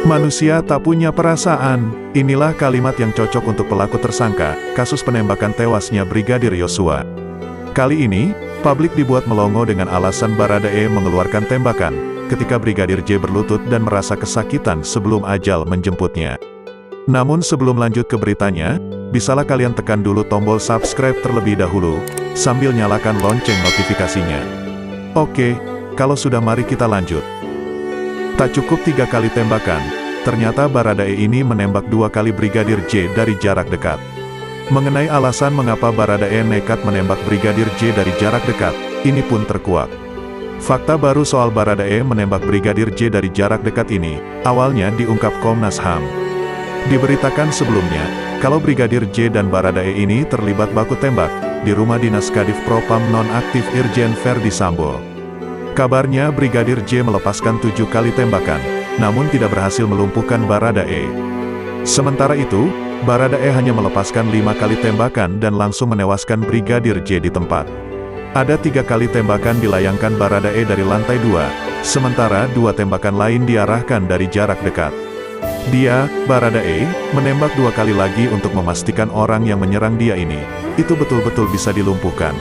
Manusia tak punya perasaan. Inilah kalimat yang cocok untuk pelaku tersangka kasus penembakan tewasnya Brigadir Yosua. Kali ini, publik dibuat melongo dengan alasan Baradae mengeluarkan tembakan ketika Brigadir J berlutut dan merasa kesakitan sebelum ajal menjemputnya. Namun sebelum lanjut ke beritanya, bisalah kalian tekan dulu tombol subscribe terlebih dahulu, sambil nyalakan lonceng notifikasinya. Oke, kalau sudah mari kita lanjut. Tak cukup 3 kali tembakan, ternyata Baradae ini menembak 2 kali Brigadir J dari jarak dekat. Mengenai alasan mengapa Baradae nekat menembak Brigadir J dari jarak dekat, ini pun terkuak. Fakta baru soal Baradae menembak Brigadir J dari jarak dekat ini, awalnya diungkap Komnas HAM. Diberitakan sebelumnya, kalau Brigadir J dan Baradae ini terlibat baku tembak di rumah dinas Kadif Propam nonaktif Irjen Verdi Sambo. Kabarnya Brigadir J melepaskan 7 kali tembakan, namun tidak berhasil melumpuhkan Baradae. Sementara itu, Baradae hanya melepaskan 5 kali tembakan dan langsung menewaskan Brigadir J di tempat. Ada 3 kali tembakan dilayangkan Baradae dari lantai 2, sementara 2 tembakan lain diarahkan dari jarak dekat. Dia, Baradae, menembak 2 kali lagi untuk memastikan orang yang menyerang dia ini, itu betul-betul bisa dilumpuhkan.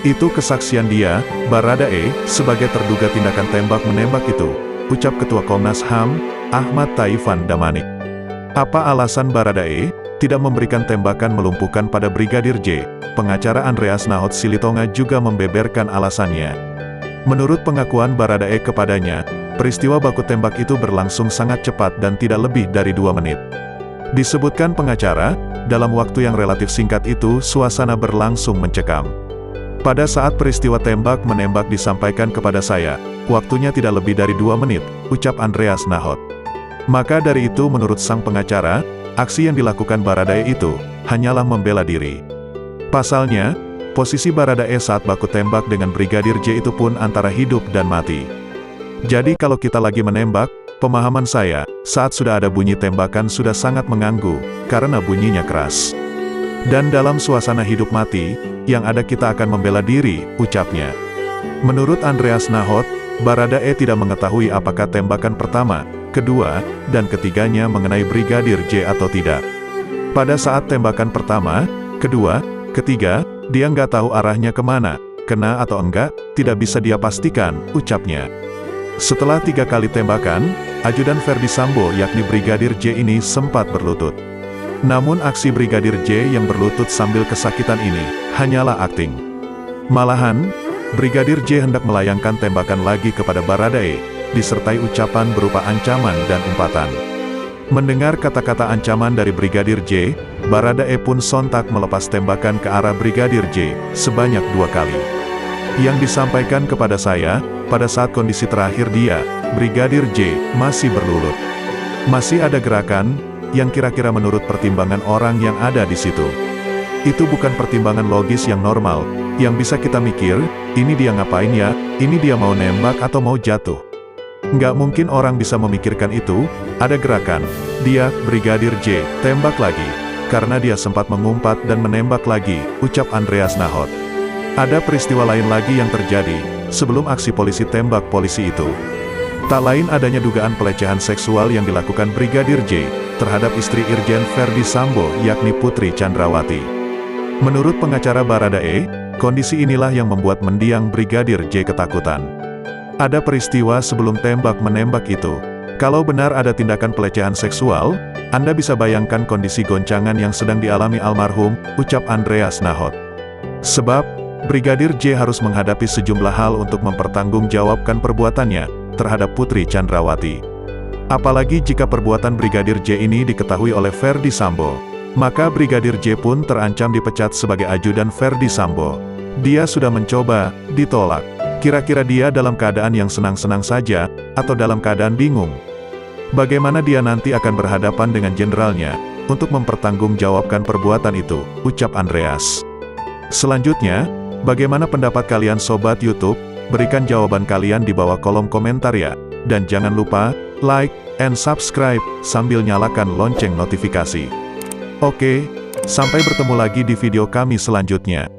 Itu kesaksian dia, Baradae, sebagai terduga tindakan tembak-menembak itu, ucap Ketua Komnas HAM, Ahmad Taifan Damanik. Apa alasan Baradae tidak memberikan tembakan melumpuhkan pada Brigadir J? Pengacara Andreas Nahot Silitonga juga membeberkan alasannya. Menurut pengakuan Baradae kepadanya, peristiwa baku tembak itu berlangsung sangat cepat dan tidak lebih dari 2 menit. Disebutkan pengacara, dalam waktu yang relatif singkat itu suasana berlangsung mencekam. Pada saat peristiwa tembak-menembak disampaikan kepada saya, waktunya tidak lebih dari 2 menit, ucap Andreas Nahot. Maka dari itu menurut sang pengacara, aksi yang dilakukan Baradae itu, hanyalah membela diri. Pasalnya, posisi Baradae saat baku tembak dengan Brigadir J itu pun antara hidup dan mati. Jadi kalau kita lagi menembak, pemahaman saya, saat sudah ada bunyi tembakan sudah sangat mengganggu, karena bunyinya keras. Dan dalam suasana hidup mati, yang ada kita akan membela diri, ucapnya. Menurut Andreas Nahot, Baradae tidak mengetahui apakah tembakan pertama, kedua, dan ketiganya mengenai Brigadir J atau tidak. Pada saat tembakan pertama, kedua, ketiga, dia nggak tahu arahnya kemana, kena atau enggak, tidak bisa dia pastikan, ucapnya. Setelah 3 kali tembakan, ajudan Verdi Sambo yakni Brigadir J ini sempat berlutut. Namun aksi Brigadir J yang berlutut sambil kesakitan ini, hanyalah akting. Malahan, Brigadir J hendak melayangkan tembakan lagi kepada Baradae, disertai ucapan berupa ancaman dan umpatan. Mendengar kata-kata ancaman dari Brigadir J, Baradae pun sontak melepas tembakan ke arah Brigadir J, sebanyak 2 kali. Yang disampaikan kepada saya, pada saat kondisi terakhir dia, Brigadir J, masih berlulut. Masih ada gerakan, yang kira-kira menurut pertimbangan orang yang ada di situ. Itu bukan pertimbangan logis yang normal, yang bisa kita mikir, ini dia ngapain ya, ini dia mau nembak atau mau jatuh. Nggak mungkin orang bisa memikirkan itu, ada gerakan, dia, Brigadir J, tembak lagi, karena dia sempat mengumpat dan menembak lagi, ucap Andreas Nahot. Ada peristiwa lain lagi yang terjadi, sebelum aksi polisi tembak polisi itu. Tak lain adanya dugaan pelecehan seksual yang dilakukan Brigadir J, terhadap istri Irjen Verdi Sambo yakni Putri Chandrawati. Menurut pengacara Baradae, kondisi inilah yang membuat mendiang Brigadir J ketakutan. Ada peristiwa sebelum tembak-menembak itu. Kalau benar ada tindakan pelecehan seksual, Anda bisa bayangkan kondisi goncangan yang sedang dialami almarhum, ucap Andreas Nahot. Sebab, Brigadir J harus menghadapi sejumlah hal untuk mempertanggungjawabkan perbuatannya terhadap Putri Chandrawati. Apalagi jika perbuatan Brigadir J ini diketahui oleh Verdi Sambo, maka Brigadir J pun terancam dipecat sebagai ajudan Verdi Sambo. Dia sudah mencoba, ditolak. Kira-kira dia dalam keadaan yang senang-senang saja, atau dalam keadaan bingung? Bagaimana dia nanti akan berhadapan dengan jenderalnya, untuk mempertanggungjawabkan perbuatan itu, ucap Andreas. Selanjutnya, bagaimana pendapat kalian Sobat YouTube? Berikan jawaban kalian di bawah kolom komentar ya. Dan jangan lupa, like, and subscribe, sambil nyalakan lonceng notifikasi. Oke, sampai bertemu lagi di video kami selanjutnya.